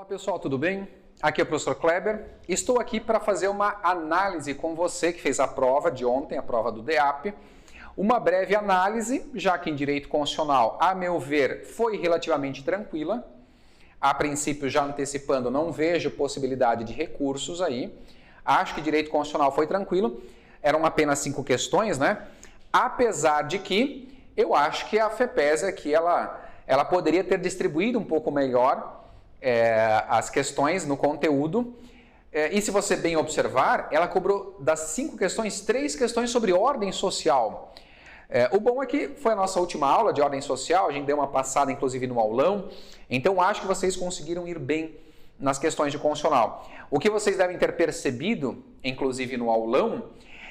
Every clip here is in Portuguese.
Pessoal, tudo bem? Aqui é o professor Kleber. Estou aqui para fazer uma análise com você que fez a prova de ontem, a prova do DEAP. Uma breve análise, já que em direito constitucional, a meu ver, foi relativamente tranquila. A princípio, já antecipando, não vejo possibilidade de recursos aí. Acho que direito constitucional foi tranquilo. Eram apenas 5 questões, né? Apesar de que eu acho que a FEPES aqui, ela poderia ter distribuído um pouco melhor as questões no conteúdo, e se você bem observar, ela cobrou das 5 questões, 3 questões sobre ordem social. O bom é que foi a nossa última aula de ordem social, a gente deu uma passada inclusive no aulão, então acho que vocês conseguiram ir bem nas questões de constitucional. O que vocês devem ter percebido, inclusive no aulão,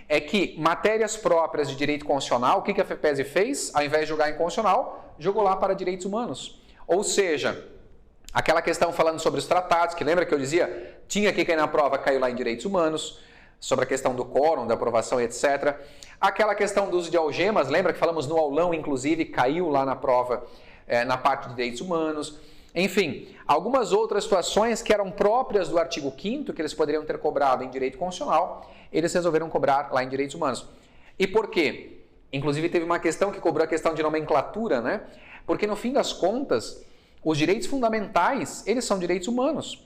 é que matérias próprias de direito constitucional, o que a FEPES fez? Ao invés de jogar em constitucional, jogou lá para direitos humanos. Ou seja, aquela questão falando sobre os tratados, que lembra que eu dizia, tinha que cair na prova, caiu lá em direitos humanos, sobre a questão do quórum, da aprovação, etc. Aquela questão do uso de algemas, lembra que falamos no aulão, inclusive, caiu lá na prova, na parte de direitos humanos. Enfim, algumas outras situações que eram próprias do artigo 5º, que eles poderiam ter cobrado em direito constitucional, eles resolveram cobrar lá em direitos humanos. E por quê? Inclusive teve uma questão que cobrou a questão de nomenclatura, né? Porque no fim das contas, os direitos fundamentais, eles são direitos humanos.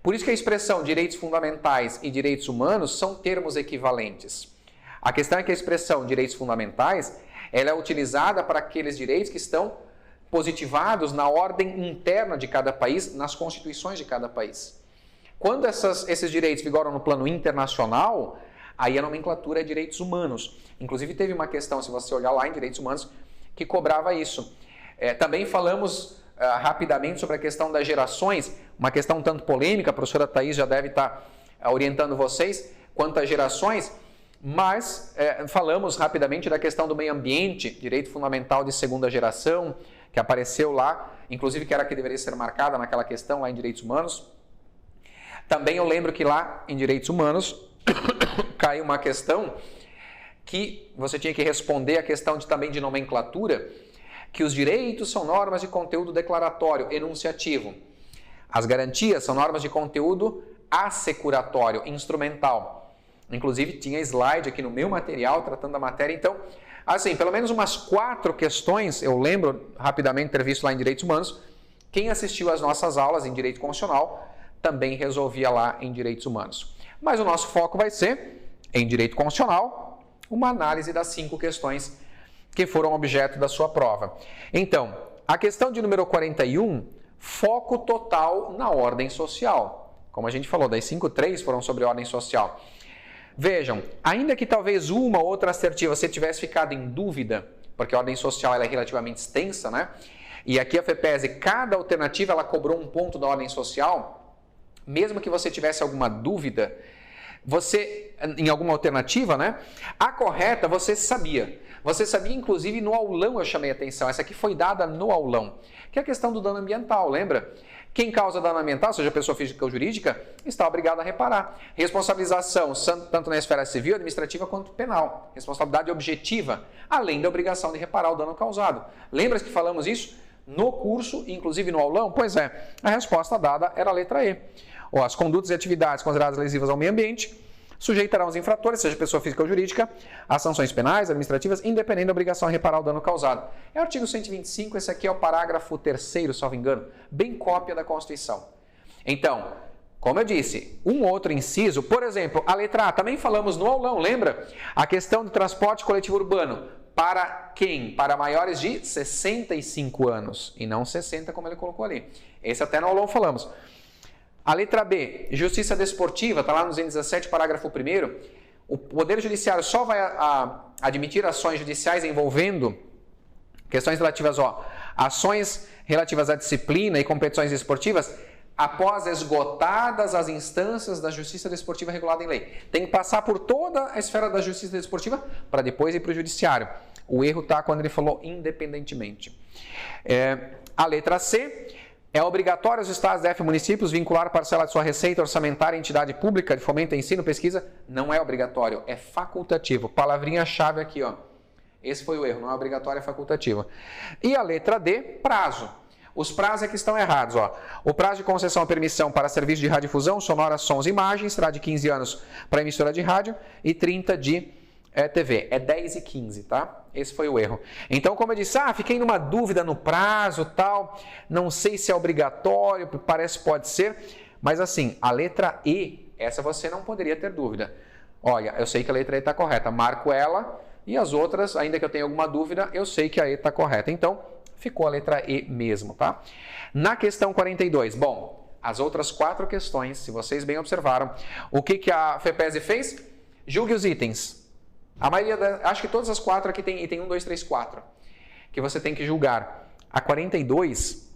Por isso que a expressão direitos fundamentais e direitos humanos são termos equivalentes. A questão é que a expressão direitos fundamentais, ela é utilizada para aqueles direitos que estão positivados na ordem interna de cada país, nas constituições de cada país. Quando esses direitos vigoram no plano internacional, aí a nomenclatura é direitos humanos. Inclusive teve uma questão, se você olhar lá em direitos humanos, que cobrava isso. Também falamos rapidamente sobre a questão das gerações, uma questão um tanto polêmica, a professora Thaís já deve estar orientando vocês quanto às gerações, mas falamos rapidamente da questão do meio ambiente, direito fundamental de segunda geração, que apareceu lá, inclusive que era que deveria ser marcada naquela questão lá em direitos humanos. Também eu lembro que lá em direitos humanos caiu uma questão que você tinha que responder a questão também de nomenclatura, que os direitos são normas de conteúdo declaratório, enunciativo. As garantias são normas de conteúdo assecuratório, instrumental. Inclusive tinha slide aqui no meu material tratando da matéria. Então, assim, pelo menos umas 4 questões, eu lembro rapidamente ter visto lá em direitos humanos. Quem assistiu às nossas aulas em direito constitucional também resolvia lá em direitos humanos. Mas o nosso foco vai ser, em direito constitucional, uma análise das 5 questões que foram objeto da sua prova. Então, a questão de número 41, foco total na ordem social. Como a gente falou, das 5, 3 foram sobre ordem social. Vejam, ainda que talvez uma ou outra assertiva você tivesse ficado em dúvida, porque a ordem social ela é relativamente extensa, né? E aqui a FEPES, cada alternativa, ela cobrou um ponto da ordem social. Mesmo que você tivesse alguma dúvida, você, em alguma alternativa, né? A correta você sabia. Você sabia, inclusive, no aulão eu chamei a atenção. Essa aqui foi dada no aulão, que é a questão do dano ambiental, lembra? Quem causa dano ambiental, seja pessoa física ou jurídica, está obrigado a reparar. Responsabilização, tanto na esfera civil, administrativa quanto penal. Responsabilidade objetiva, além da obrigação de reparar o dano causado. Lembra que falamos isso no curso, inclusive no aulão? Pois é, a resposta dada era a letra E. As condutas e atividades consideradas lesivas ao meio ambiente sujeitarão os infratores, seja pessoa física ou jurídica, a sanções penais, administrativas, independente da obrigação de reparar o dano causado. É o artigo 125, esse aqui é o parágrafo 3º, salvo engano, bem cópia da Constituição. Então, como eu disse, um outro inciso, por exemplo, a letra A, também falamos no aulão, lembra? A questão do transporte coletivo urbano. Para quem? Para maiores de 65 anos, e não 60, como ele colocou ali. Esse até no aulão falamos. A letra B, justiça desportiva, está lá no 217, parágrafo 1º. O Poder Judiciário só vai admitir ações judiciais envolvendo questões relativas, ações relativas à disciplina e competições desportivas após esgotadas as instâncias da justiça desportiva regulada em lei. Tem que passar por toda a esfera da justiça desportiva para depois ir para o judiciário. O erro está quando ele falou independentemente. A letra C... é obrigatório os estados, DF e municípios vincular parcela de sua receita orçamentária à entidade pública de fomento, ensino, pesquisa? Não é obrigatório, é facultativo. Palavrinha-chave aqui, Esse foi o erro, não é obrigatório, é facultativo. E a letra D, prazo. Os prazos é que estão errados, ó. O prazo de concessão à permissão para serviço de radiodifusão, sonora, sons e imagens será de 15 anos para emissora de rádio e 30 de TV. É 10 e 15, tá? Esse foi o erro. Então, como eu disse, fiquei numa dúvida no prazo, tal, não sei se é obrigatório, parece que pode ser, mas assim, a letra E, essa você não poderia ter dúvida. Olha, eu sei que a letra E está correta, marco ela, e as outras, ainda que eu tenha alguma dúvida, eu sei que a E está correta. Então, ficou a letra E mesmo, tá? Na questão 42, bom, as outras 4 questões, se vocês bem observaram, o que a FEPESE fez? Julgue os itens. A maioria, acho que todas as 4 aqui tem item 1, 2, 3, 4, que você tem que julgar. A 42,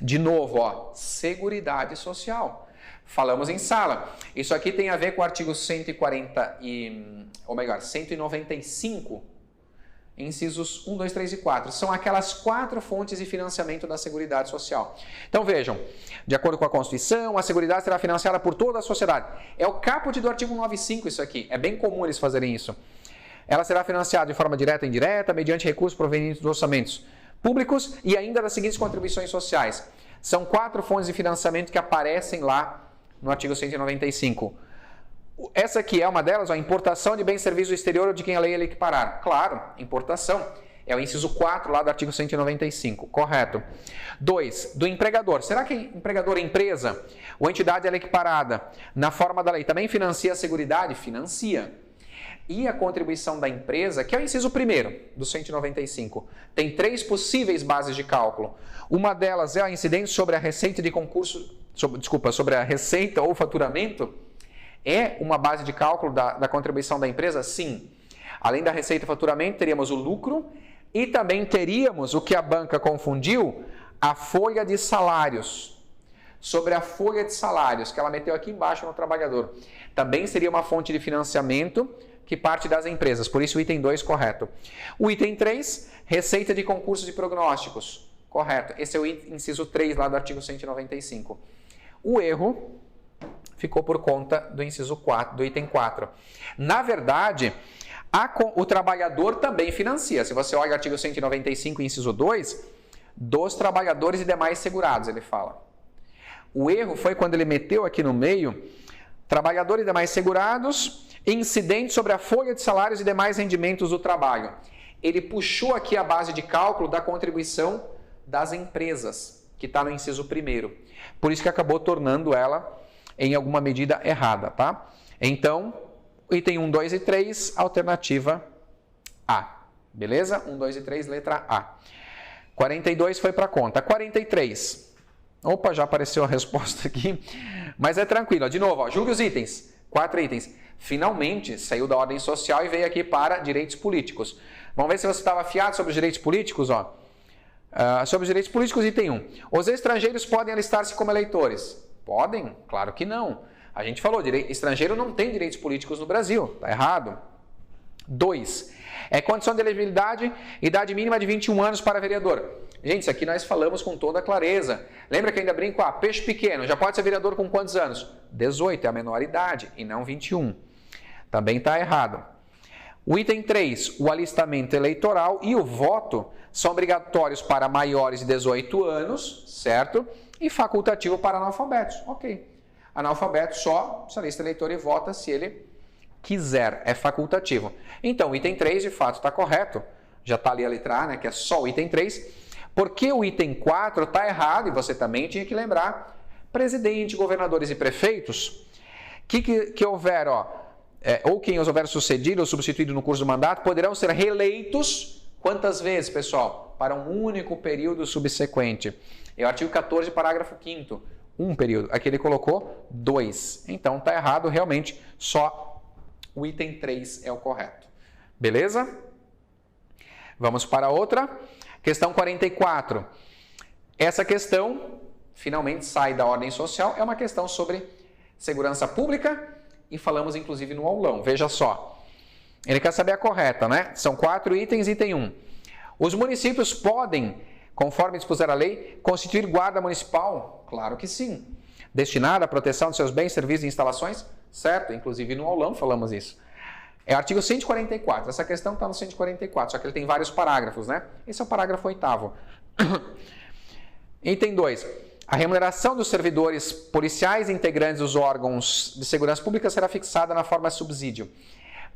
de novo, ó, Seguridade Social. Falamos em sala. Isso aqui tem a ver com o artigo 195, incisos 1, 2, 3 e 4. São aquelas 4 fontes de financiamento da Seguridade Social. Então vejam, de acordo com a Constituição, a Seguridade será financiada por toda a sociedade. É o caput do artigo 95 isso aqui. É bem comum eles fazerem isso. Ela será financiada de forma direta ou indireta, mediante recursos provenientes dos orçamentos públicos e ainda das seguintes contribuições sociais. São 4 fontes de financiamento que aparecem lá no artigo 195. Essa aqui é uma delas, a importação de bens e serviços do exterior ou de quem a lei equiparar. Claro, importação. É o inciso 4 lá do artigo 195, correto. 2, do empregador. Será que empregador, empresa ou entidade equiparada na forma da lei também financia a Seguridade? Financia. E a contribuição da empresa, que é o inciso 1º do 195, tem 3 possíveis bases de cálculo. Uma delas é a incidência sobre a receita de concurso, sobre a receita ou faturamento. É uma base de cálculo da contribuição da empresa? Sim. Além da receita e faturamento, teríamos o lucro e também teríamos o que a banca confundiu, a folha de salários. Sobre a folha de salários, que ela meteu aqui embaixo no trabalhador. Também seria uma fonte de financiamento que parte das empresas, por isso o item 2 correto. O item 3, receita de concursos e prognósticos. Correto. Esse é o inciso 3 lá do artigo 195. O erro ficou por conta do inciso 4, do item 4. Na verdade, o trabalhador também financia. Se você olha o artigo 195, inciso 2, dos trabalhadores e demais segurados, ele fala. O erro foi quando ele meteu aqui no meio, trabalhadores e demais segurados, incidente sobre a folha de salários e demais rendimentos do trabalho. Ele puxou aqui a base de cálculo da contribuição das empresas, que está no inciso 1º. Por isso que acabou tornando ela em alguma medida errada, tá? Então, item 1, 2 e 3, alternativa A. Beleza? 1, 2 e 3, letra A. 42 foi para conta. 43. Opa, já apareceu a resposta aqui. Mas é tranquilo. De novo, ó, julgue os itens. 4 itens. Finalmente, saiu da ordem social e veio aqui para direitos políticos. Vamos ver se você estava afiado sobre os direitos políticos, ó. Sobre os direitos políticos, item 1. Os estrangeiros podem alistar-se como eleitores? Podem? Claro que não. A gente falou, estrangeiro não tem direitos políticos no Brasil. Está errado. 2. Condição de elegibilidade, idade mínima de 21 anos para vereador. Gente, isso aqui nós falamos com toda clareza. Lembra que ainda brinco, peixe pequeno, já pode ser vereador com quantos anos? 18, é a menor idade, e não 21. Também está errado. O item 3, o alistamento eleitoral e o voto são obrigatórios para maiores de 18 anos, certo? E facultativo para analfabetos. Ok. Analfabeto só se alista eleitor e vota se ele quiser. É facultativo. Então, o item 3, de fato, está correto. Já está ali a letra A, né, que é só o item 3. Porque o item 4 está errado, e você também tinha que lembrar, presidente, governadores e prefeitos, que houver, ou quem os houver sucedido ou substituído no curso do mandato, poderão ser reeleitos, quantas vezes, pessoal? Para um único período subsequente. É o artigo 14, parágrafo 5º, um período. Aqui ele colocou 2. Então está errado, realmente, só o item 3 é o correto. Beleza? Vamos para outra. Questão 44. Essa questão finalmente sai da ordem social. É uma questão sobre segurança pública e falamos inclusive no aulão. Veja só. Ele quer saber a correta, né? São 4 itens, item 1. Os municípios podem, conforme dispuser a lei, constituir guarda municipal? Claro que sim. Destinada à proteção de seus bens, serviços e instalações? Certo, inclusive no aulão falamos isso. É o artigo 144. Essa questão está no 144, só que ele tem vários parágrafos, né? Esse é o parágrafo 8º. Item 2. A remuneração dos servidores policiais integrantes dos órgãos de segurança pública será fixada na forma de subsídio.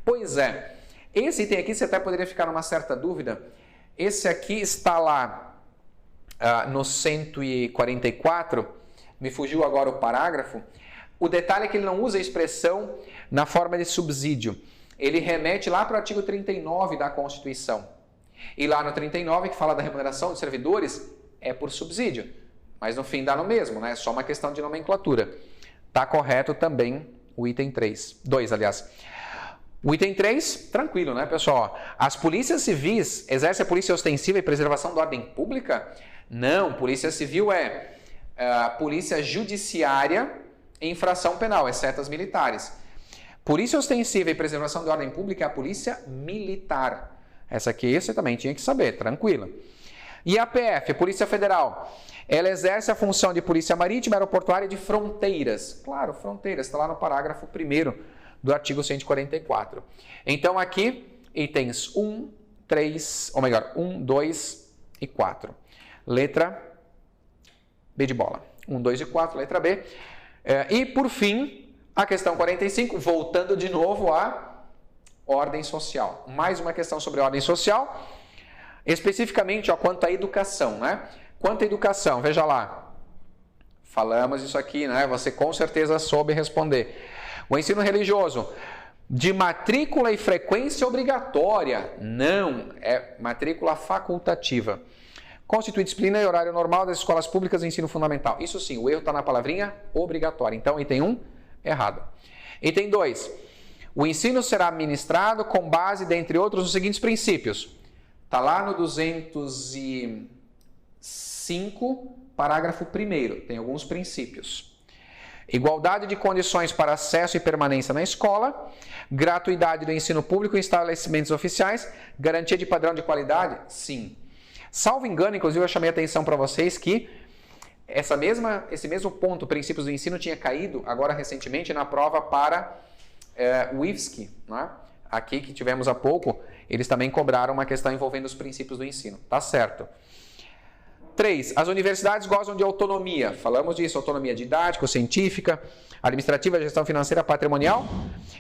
Pois é, esse item aqui você até poderia ficar numa certa dúvida. Esse aqui está lá no 144, me fugiu agora o parágrafo. O detalhe é que ele não usa a expressão na forma de subsídio. Ele remete lá para o artigo 39 da Constituição. E lá no 39, que fala da remuneração dos servidores, é por subsídio. Mas no fim dá no mesmo, né? É só uma questão de nomenclatura. Está correto também o item 3. 2, aliás. O item 3, tranquilo, né, pessoal? As polícias civis exercem a polícia ostensiva e preservação da ordem pública? Não, polícia civil é polícia judiciária e infração penal, exceto as militares. Polícia ostensiva e preservação da ordem pública é a polícia militar. Essa aqui você também tinha que saber, tranquilo. E a PF, a Polícia Federal, ela exerce a função de polícia marítima, aeroportuária e de fronteiras. Claro, fronteiras, está lá no parágrafo 1º do artigo 144. Então aqui, itens 1, 3, ou melhor, 1, 2 e 4. Letra B de bola. 1, 2 e 4, letra B. E por fim, a questão 45, voltando de novo à ordem social. Mais uma questão sobre ordem social, especificamente quanto à educação, né? Quanto à educação, veja lá, falamos isso aqui, né? Você com certeza soube responder. O ensino religioso, de matrícula e frequência obrigatória, não, é matrícula facultativa. Constitui disciplina e horário normal das escolas públicas de ensino fundamental. Isso sim, o erro está na palavrinha obrigatória. Então, item 1, errado. Item 2, o ensino será ministrado com base, dentre outros, nos seguintes princípios. Está lá no 205, parágrafo 1º, tem alguns princípios. Igualdade de condições para acesso e permanência na escola, gratuidade do ensino público em estabelecimentos oficiais, garantia de padrão de qualidade? Sim. Salvo engano, inclusive eu chamei a atenção para vocês que esse mesmo ponto, princípios do ensino, tinha caído agora recentemente na prova para o IFSC, né? Aqui que tivemos há pouco, eles também cobraram uma questão envolvendo os princípios do ensino. Tá certo. 3. As universidades gozam de autonomia. Falamos disso, autonomia didática, científica, administrativa, gestão financeira, patrimonial.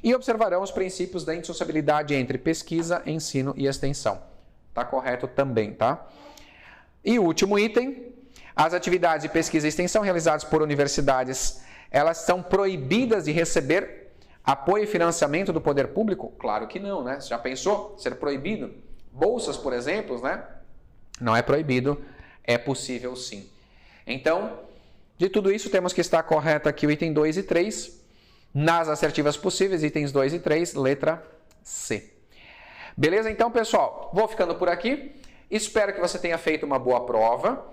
E observarão os princípios da indissociabilidade entre pesquisa, ensino e extensão. Tá correto também, tá? E o último item. As atividades de pesquisa e extensão realizadas por universidades, elas são proibidas de receber apoio e financiamento do poder público? Claro que não, né? Você já pensou ser proibido? Bolsas, por exemplo, né? Não é proibido. É possível sim. Então, de tudo isso, temos que estar correto aqui o item 2 e 3. Nas assertivas possíveis, itens 2 e 3, letra C. Beleza? Então, pessoal, vou ficando por aqui. Espero que você tenha feito uma boa prova.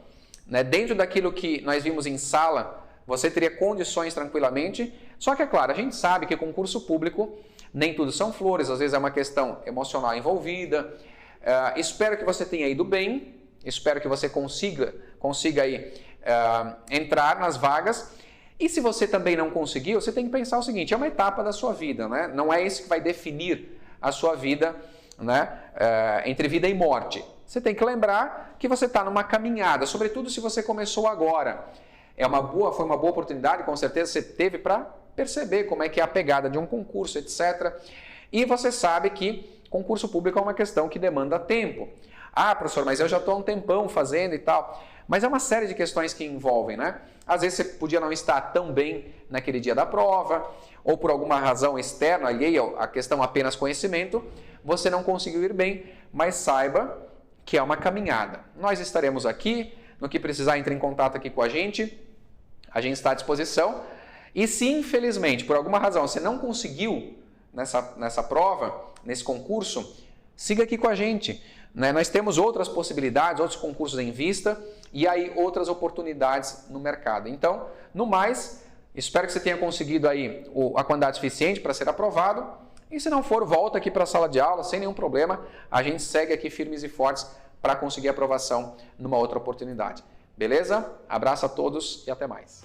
Né? Dentro daquilo que nós vimos em sala, você teria condições tranquilamente. Só que, é claro, a gente sabe que concurso público, nem tudo são flores. Às vezes é uma questão emocional envolvida. Espero que você tenha ido bem. Espero que você consiga aí, entrar nas vagas. E se você também não conseguiu, você tem que pensar o seguinte, é uma etapa da sua vida, né? Não é isso que vai definir a sua vida, né? Entre vida e morte. Você tem que lembrar que você está numa caminhada, sobretudo se você começou agora. Foi uma boa oportunidade, com certeza você teve para perceber como é que é a pegada de um concurso, etc. E você sabe que concurso público é uma questão que demanda tempo. Ah, professor, mas eu já estou há um tempão fazendo e tal. Mas é uma série de questões que envolvem, né? Às vezes você podia não estar tão bem naquele dia da prova, ou por alguma razão externa, alheia à questão apenas conhecimento, você não conseguiu ir bem, mas saiba que é uma caminhada. Nós estaremos aqui, no que precisar, entre em contato aqui com a gente está à disposição. E se infelizmente, por alguma razão, você não conseguiu nessa prova, nesse concurso, siga aqui com a gente. Nós temos outras possibilidades, outros concursos em vista e aí outras oportunidades no mercado. Então, no mais, espero que você tenha conseguido aí a quantidade suficiente para ser aprovado. E se não for, volta aqui para a sala de aula sem nenhum problema. A gente segue aqui firmes e fortes para conseguir aprovação numa outra oportunidade. Beleza? Abraço a todos e até mais.